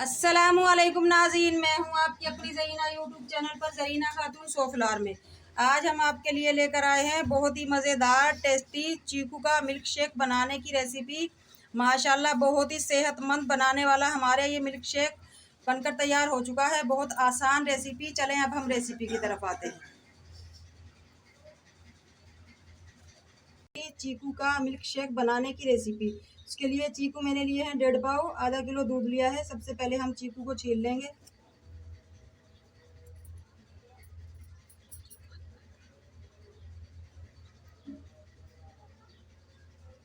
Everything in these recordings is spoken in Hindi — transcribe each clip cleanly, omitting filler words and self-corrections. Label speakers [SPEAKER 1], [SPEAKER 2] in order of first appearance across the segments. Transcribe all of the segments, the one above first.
[SPEAKER 1] अस्सलामुअलैकुम नाज़रीन, मैं हूं आपकी अपनी ज़रीना यूट्यूब चैनल पर ज़रीना खातून सोफलार में। आज हम आपके लिए लेकर आए हैं बहुत ही मज़ेदार टेस्टी चीकू का मिल्क शेक बनाने की रेसिपी। माशाल्लाह बहुत ही सेहतमंद बनाने वाला हमारे ये मिल्क शेक बनकर तैयार हो चुका है। बहुत आसान रेसिपी। चलें अब हम रेसिपी की तरफ आते हैं। चीकू का मिल्क शेक बनाने की रेसिपी। उसके लिए चीकू मैंने लिए हैं 1.5 पाव, आधा किलो दूध लिया है। सबसे पहले हम चीकू को छील लेंगे।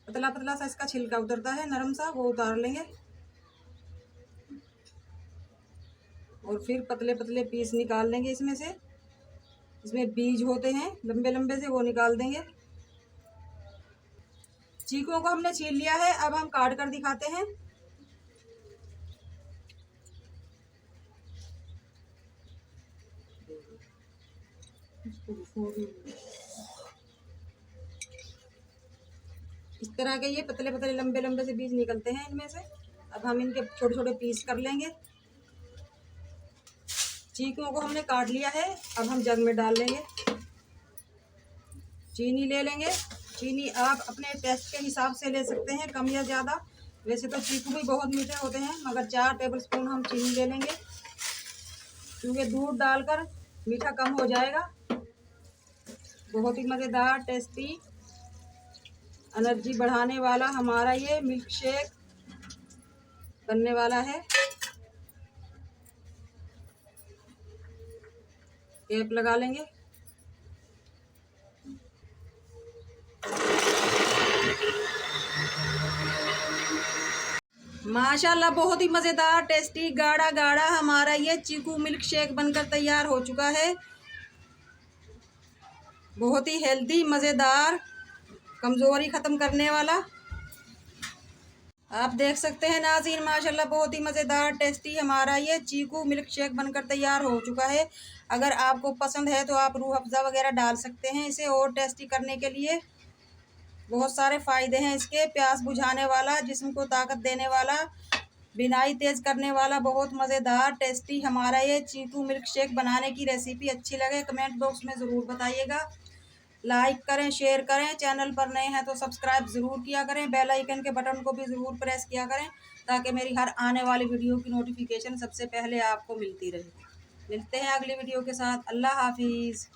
[SPEAKER 1] पतला पतला सा इसका छिलका उतरता है, नरम सा, वो उतार लेंगे। और फिर पतले पतले पीस निकाल लेंगे इसमें से। इसमें बीज होते हैं लंबे लंबे से, वो निकाल देंगे। चीकुओं को हमने छील लिया है। अब हम काट कर दिखाते हैं। इस तरह के ये पतले पतले लंबे लंबे से बीज निकलते हैं इनमें से। अब हम इनके छोटे छोटे पीस कर लेंगे। चीकुओं को हमने काट लिया है। अब हम जग में डाल लेंगे। चीनी ले लेंगे। चीनी आप अपने टेस्ट के हिसाब से ले सकते हैं, कम या ज़्यादा। वैसे तो चीकू भी बहुत मीठे होते हैं, मगर 4 टेबलस्पून हम चीनी ले लेंगे, क्योंकि दूध डालकर मीठा कम हो जाएगा। बहुत ही मज़ेदार टेस्टी एनर्जी बढ़ाने वाला हमारा ये मिल्क शेक बनने वाला है। कैप लगा लेंगे। माशाल्लाह बहुत ही मज़ेदार टेस्टी गाढ़ा गाढ़ा हमारा ये चीकू मिल्क शेक बनकर तैयार हो चुका है। बहुत ही हेल्दी, मज़ेदार, कमज़ोरी ख़त्म करने वाला। आप देख सकते हैं नाज़रीन, माशाल्लाह बहुत ही मज़ेदार टेस्टी हमारा ये चीकू मिल्क शेक बनकर तैयार हो चुका है। अगर आपको पसंद है तो आप रूह अफ़ज़ा वगैरह डाल सकते हैं इसे और टेस्टी करने के लिए। बहुत सारे फ़ायदे हैं इसके। प्यास बुझाने वाला, जिस्म को ताकत देने वाला, बिनाई तेज़ करने वाला। बहुत मज़ेदार टेस्टी हमारा ये चीकू मिल्क शेक बनाने की रेसिपी अच्छी लगे कमेंट बॉक्स में ज़रूर बताइएगा। लाइक करें, शेयर करें। चैनल पर नए हैं तो सब्सक्राइब ज़रूर किया करें। बेल आइकन के बटन को भी ज़रूर प्रेस किया करें, ताकि मेरी हर आने वाली वीडियो की नोटिफिकेशन सबसे पहले आपको मिलती रहे। मिलते हैं अगली वीडियो के साथ। अल्लाह हाफिज़।